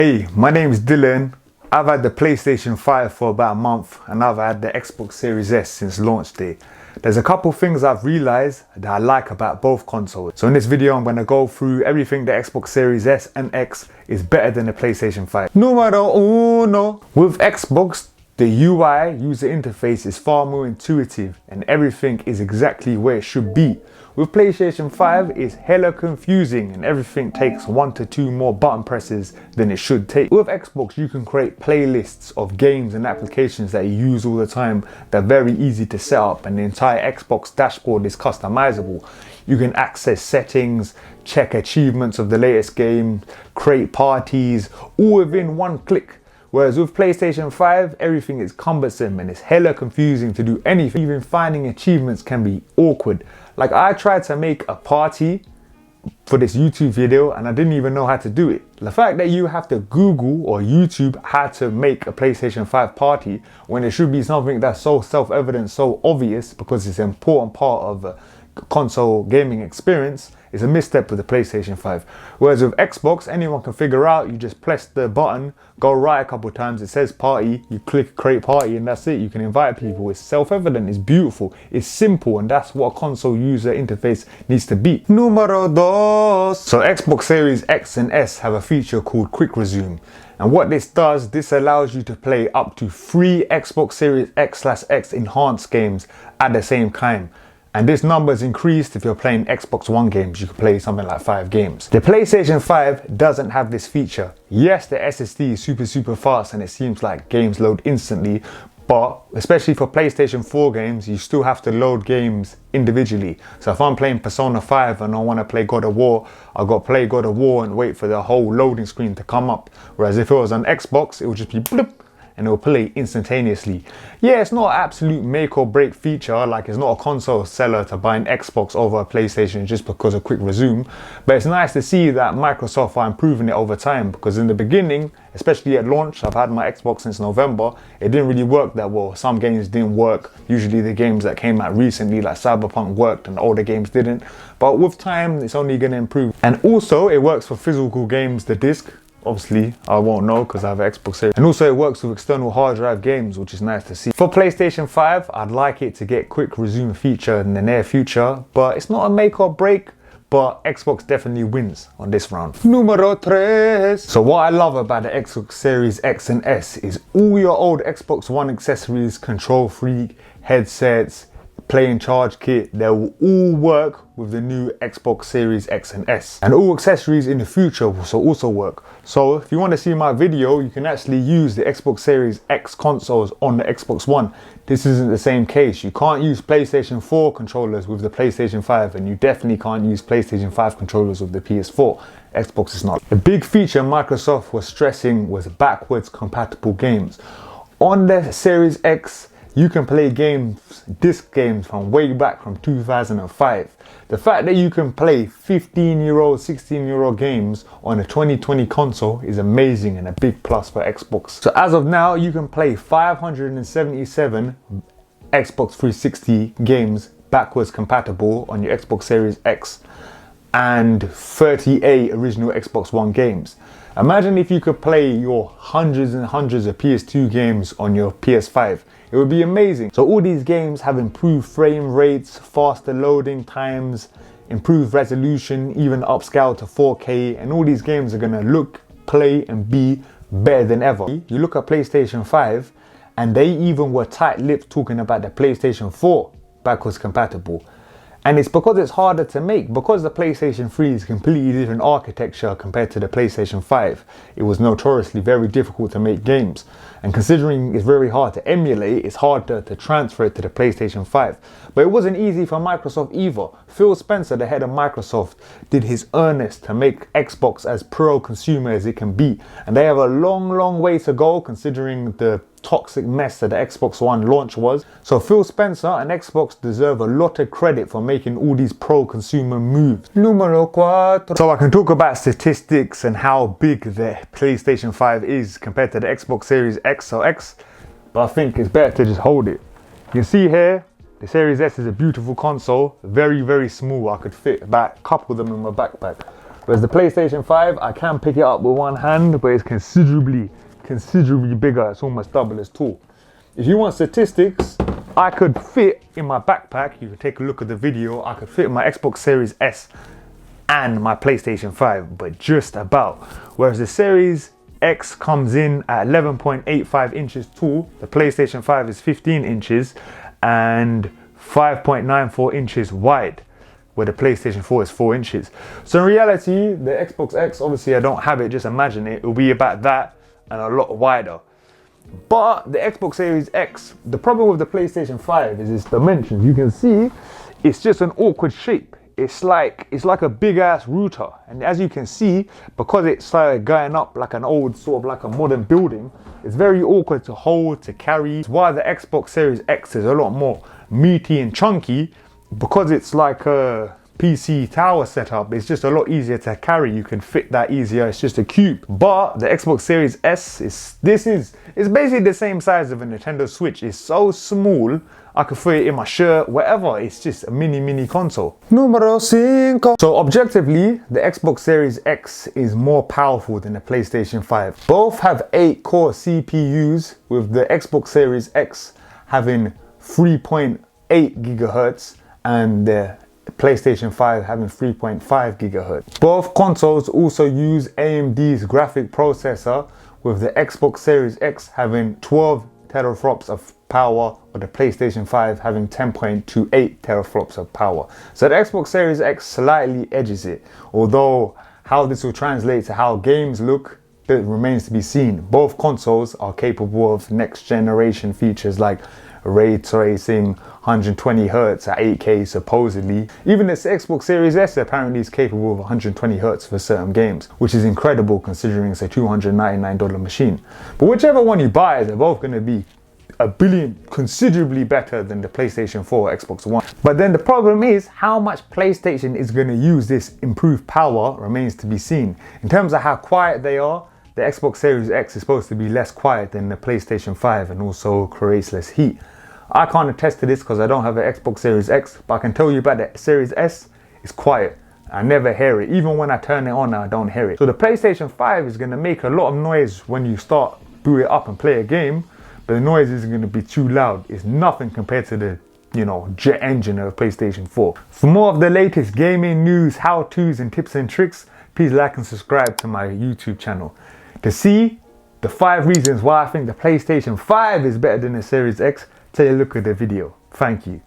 Hey, my name is Dylan. I've had the PlayStation 5 for about a month and I've had the Xbox Series S since launch day. There's a couple things I've realized that I like about both consoles. So in this video I'm going to go through everything the Xbox Series S and X is better than the PlayStation 5. Numero uno. With Xbox, the UI user interface is far more intuitive and everything is exactly where it should be. With PlayStation 5, it's hella confusing and everything takes 1 to 2 more button presses than it should take. With Xbox, you can create playlists of games and applications that you use all the time that are very easy to set up, and the entire Xbox dashboard is customizable. You can access settings, check achievements of the latest game, create parties, all within one click. Whereas with PlayStation 5, everything is cumbersome and it's hella confusing to do anything. Even finding achievements can be awkward. Like, I tried to make a party for this YouTube video and I didn't even know how to do it. The fact that you have to Google or YouTube how to make a PlayStation 5 party when it should be something that's so self-evident, so obvious, because it's an important part of a console gaming experience, is a misstep with the PlayStation 5. Whereas with Xbox, anyone can figure out. You just press the button, go right a couple of times, it says party, you click create party and that's it. You can invite people. It's self-evident, it's beautiful, it's simple, and that's what a console user interface needs to be. Numero dos. So Xbox Series X and S have a feature called Quick Resume. And what this does, this allows you to play up to 3 Xbox Series X/X enhanced games at the same time. And this number is increased if you're playing Xbox One games. You can play something like 5 games. The PlayStation 5 doesn't have this feature. Yes, the SSD is super fast and it seems like games load instantly, but especially for PlayStation 4 games, you still have to load games individually. So if I'm playing Persona 5 and I want to play God of War, I've got to play God of War and wait for the whole loading screen to come up. Whereas if it was on Xbox, it would just be bloop, and it will play instantaneously. Yeah, it's not an absolute make or break feature, like it's not a console seller to buy an Xbox over a PlayStation just because of Quick Resume, but it's nice to see that Microsoft are improving it over time, because in the beginning, especially at launch, I've had my Xbox since November, it didn't really work that well. Some games didn't work. Usually the games that came out recently like Cyberpunk worked and older games didn't, but with time it's only going to improve. And also it works for physical games, the disc. Obviously, I won't know because I have an Xbox Series. And also it works with external hard drive games, which is nice to see. For PlayStation 5, I'd like it to get Quick Resume feature in the near future, but it's not a make or break, but Xbox definitely wins on this round. Numero tres. So what I love about the Xbox Series X and S is all your old Xbox One accessories, control freak, headsets, play and charge kit, they will all work with the new Xbox Series X and S. And all accessories in the future will also work. So if you want to see my video, you can actually use the Xbox Series X consoles on the Xbox One. This isn't the same case. You can't use PlayStation 4 controllers with the PlayStation 5, and you definitely can't use PlayStation 5 controllers with the PS4. Xbox is not. A big feature Microsoft was stressing was backwards compatible games. On the Series X, you can play games, disc games from way back from 2005. The fact that you can play 15-year-old, 16-year-old games on a 2020 console is amazing and a big plus for Xbox. So as of now, you can play 577 Xbox 360 games backwards compatible on your Xbox Series X and 38 original Xbox One games. Imagine if you could play your hundreds and hundreds of PS2 games on your PS5. It would be amazing. So all these games have improved frame rates, faster loading times, improved resolution, even upscale to 4K, and all these games are gonna look, play, and be better than ever. You look at PlayStation 5, and they even were tight-lipped talking about the PlayStation 4 backwards compatible. And it's because it's harder to make. Because the PlayStation 3 is completely different architecture compared to the PlayStation 5, it was notoriously very difficult to make games. And considering it's very hard to emulate, it's harder to transfer it to the PlayStation 5. But it wasn't easy for Microsoft either. Phil Spencer, the head of Microsoft, did his earnest to make Xbox as pro-consumer as it can be. And they have a long way to go considering the toxic mess that the Xbox One launch was. So Phil Spencer and Xbox deserve a lot of credit for making all these pro-consumer moves. Numero cuatro. So I can talk about statistics and how big the PlayStation 5 is compared to the Xbox Series X or X, but I think it's better to just hold it. You can see here, the Series S is a beautiful console, very small. I could fit about a couple of them in my backpack. Whereas the PlayStation 5, I can pick it up with one hand, but it's considerably bigger. It's almost double as tall. If you want statistics, I could fit in my backpack, you can take a look at the video, I could fit my Xbox Series S and my PlayStation 5, but just about. Whereas the Series X comes in at 11.85 inches tall, the PlayStation 5 is 15 inches and 5.94 inches wide, where the PlayStation 4 is 4 inches. So in reality, the Xbox X, obviously I don't have it, just imagine it, it'll be about that and a lot wider. But the Xbox Series X, the problem with the PlayStation 5 is its dimensions. You can see it's just an awkward shape. It's like a big ass router, and as you can see, because it's going up like an old sort of like a modern building, it's very awkward to hold, to carry. While the Xbox Series X is a lot more meaty and chunky, because it's like a PC tower setup, it's just a lot easier to carry. You can fit that easier. It's just a cube. But the Xbox Series S is basically the same size of a Nintendo Switch. It's so small, I could fit it in my shirt, whatever. It's just a mini console. Numero 5. So objectively, the Xbox Series X is more powerful than the PlayStation 5. Both have 8-core CPUs, with the Xbox Series X having 3.8 gigahertz and the PlayStation 5 having 3.5 gigahertz. Both consoles also use AMD's graphic processor, with the Xbox Series X having 12 teraflops of power, or the PlayStation 5 having 10.28 teraflops of power. So the Xbox Series X slightly edges it, although how this will translate to how games look, it remains to be seen. Both consoles are capable of next generation features like ray tracing, 120 Hz at 8K supposedly. Even this Xbox Series S apparently is capable of 120 Hz for certain games, which is incredible considering it's a $299 machine. But whichever one you buy, they're both going to be considerably better than the PlayStation 4 or Xbox One. But then the problem is how much PlayStation is going to use this improved power remains to be seen. In terms of how quiet they are, the Xbox Series X is supposed to be less quiet than the PlayStation 5 and also creates less heat. I can't attest to this because I don't have an Xbox Series X, but I can tell you about the Series S, it's quiet. I never hear it. Even when I turn it on, I don't hear it. So the PlayStation 5 is going to make a lot of noise when you start boot it up and play a game, but the noise isn't going to be too loud. It's nothing compared to the jet engine of a PlayStation 4. For more of the latest gaming news, how-tos and tips and tricks, please like and subscribe to my YouTube channel. To see the 5 reasons why I think the PlayStation 5 is better than the Series X, take a look at the video. Thank you.